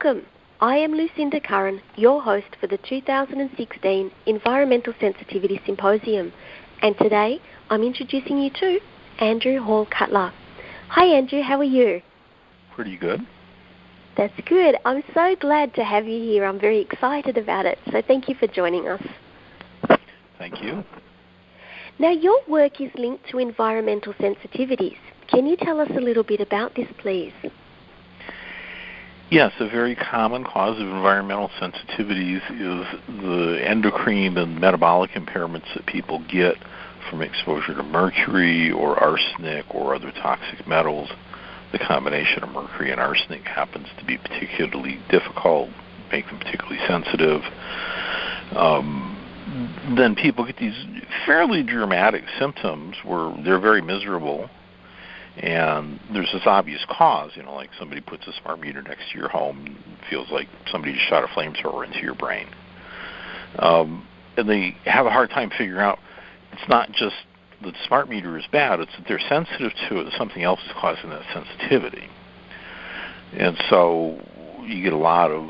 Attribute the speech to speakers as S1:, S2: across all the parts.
S1: Welcome. I am Lucinda Curran, your host for the 2016 Environmental Sensitivity Symposium, and today I'm introducing you to Andrew Hall Cutler. Hi Andrew, how are you?
S2: Pretty good.
S1: That's good. I'm so glad to have you here. I'm very excited about it, so thank you for joining us.
S2: Thank you.
S1: Now, your work is linked to environmental sensitivities. Can you tell us a little bit about this, please?
S2: Yes, a very common cause of environmental sensitivities is the endocrine and metabolic impairments that people get from exposure to mercury or arsenic or other toxic metals. The combination of mercury and arsenic happens to be particularly difficult, make them particularly sensitive. Then people get these fairly dramatic symptoms where they're very miserable, and there's this obvious cause, like somebody puts a smart meter next to your home and feels like somebody just shot a flamethrower into your brain. And they have a hard time figuring out it's not just that the smart meter is bad, it's that they're sensitive to it, something else is causing that sensitivity. And so you get a lot of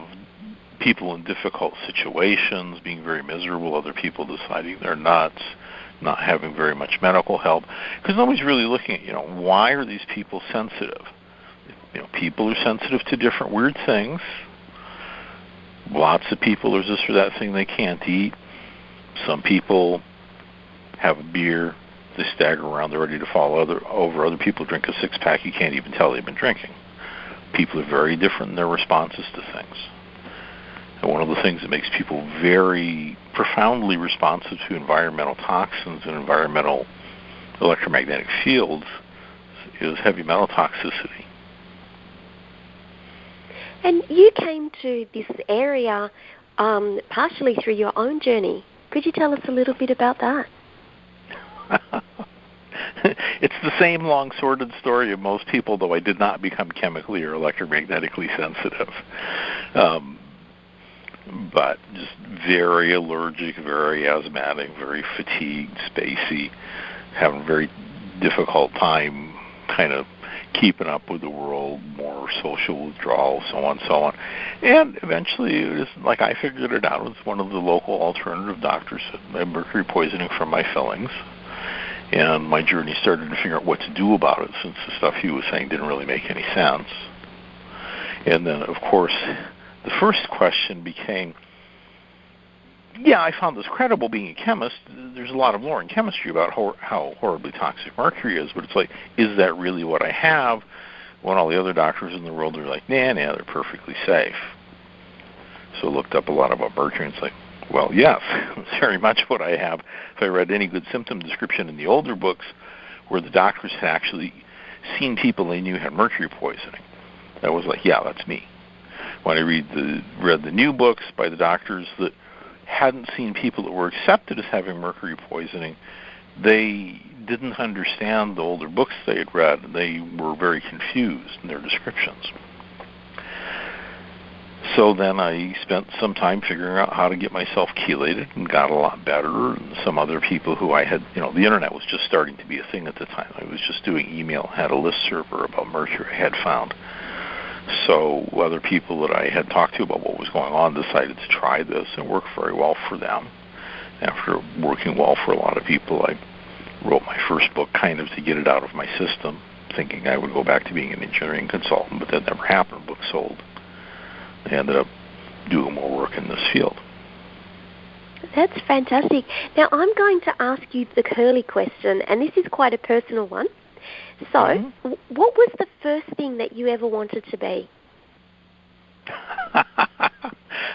S2: people in difficult situations being very miserable, other people deciding they're nuts, not having very much medical help, because nobody's really looking at, why are these people sensitive? People are sensitive to different weird things. Lots of people, there's this or that thing they can't eat. Some people have a beer, they stagger around, they're ready to fall over. Other people drink a six-pack, you can't even tell they've been drinking. People are very different in their responses to things. And one of the things that makes people very profoundly responsive to environmental toxins and environmental electromagnetic fields is heavy metal toxicity. And
S1: you came to this area partially through your own journey. Could you tell us a little bit about that?
S2: It's the same long, sordid story of most people, though I did not become chemically or electromagnetically sensitive. But just very allergic, very asthmatic, very fatigued, spacey, having a very difficult time kind of keeping up with the world, more social withdrawal, so on and so on. And eventually, it was like I figured it out. It was one of the local alternative doctors said I had mercury poisoning from my fillings. And my journey started to figure out what to do about it, since the stuff he was saying didn't really make any sense. And then, of course, the first question became, I found this credible being a chemist. There's a lot of lore in chemistry about how horribly toxic mercury is, but it's like, is that really what I have? When all the other doctors in the world are like, nah, they're perfectly safe. So I looked up a lot about mercury, and it's like, well, yes, it's very much what I have. If I read any good symptom description in the older books where the doctors had actually seen people they knew had mercury poisoning, that was like, yeah, that's me. When I read the new books by the doctors that hadn't seen people that were accepted as having mercury poisoning, they didn't understand the older books they had read, and they were very confused in their descriptions. So then I spent some time figuring out how to get myself chelated and got a lot better. And some other people who I had, the internet was just starting to be a thing at the time. I was just doing email, had a list server about mercury I had found. So other people that I had talked to about what was going on decided to try this, and worked very well for them. After working well for a lot of people, I wrote my first book kind of to get it out of my system, thinking I would go back to being an engineering consultant, but that never happened. The book sold. I ended up doing more work in this field.
S1: That's fantastic. Now, I'm going to ask you the curly question, and this is quite a personal one. So, What was the first thing that you ever wanted to be?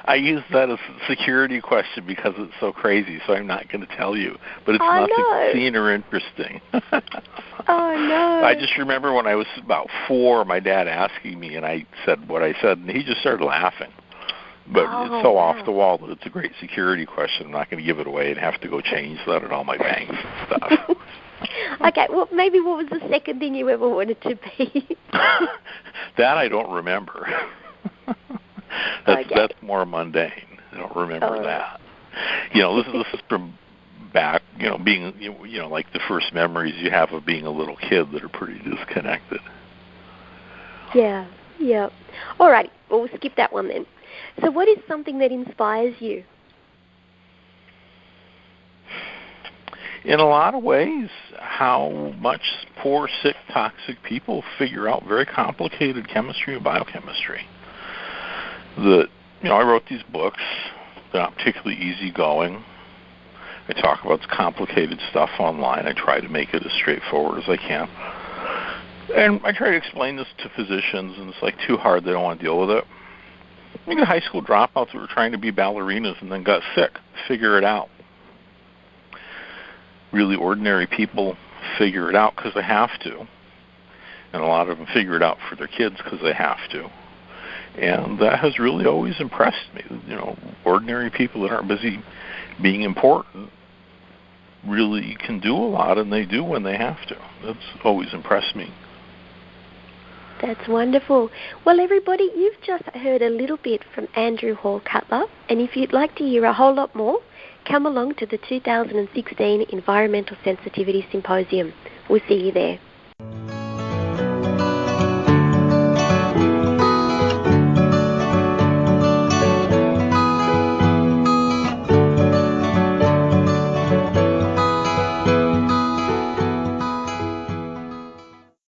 S2: I use that as a security question because it's so crazy, so I'm not going to tell you. But it's nothing obscene or interesting.
S1: Oh, no.
S2: I just remember when I was about 4, my dad asking me, and I said what I said, and he just started laughing. But it's so off the wall that it's a great security question. I'm not going to give it away and have to go change that at all my banks and stuff.
S1: Okay, well, maybe what was the second thing you ever wanted to be?
S2: That I don't remember. That's more mundane. I don't remember that. This is from back, being, like the first memories you have of being a little kid that are pretty disconnected.
S1: Yeah. All right. Well, we'll skip that one then. So what is something that inspires you?
S2: In a lot of ways, how much poor, sick, toxic people figure out very complicated chemistry and biochemistry. I wrote these books. They're not particularly easygoing. I talk about this complicated stuff online. I try to make it as straightforward as I can. And I try to explain this to physicians, and it's like too hard. They don't want to deal with it. You get high school dropouts who were trying to be ballerinas and then got sick. Figure it out. Really ordinary people figure it out because they have to. And a lot of them figure it out for their kids because they have to. And that has really always impressed me. Ordinary people that aren't busy being important really can do a lot, and they do when they have to. That's always impressed me.
S1: That's wonderful. Well, everybody, you've just heard a little bit from Andrew Hall Cutler, and if you'd like to hear a whole lot more, come along to the 2016 Environmental Sensitivity Symposium. We'll see you there.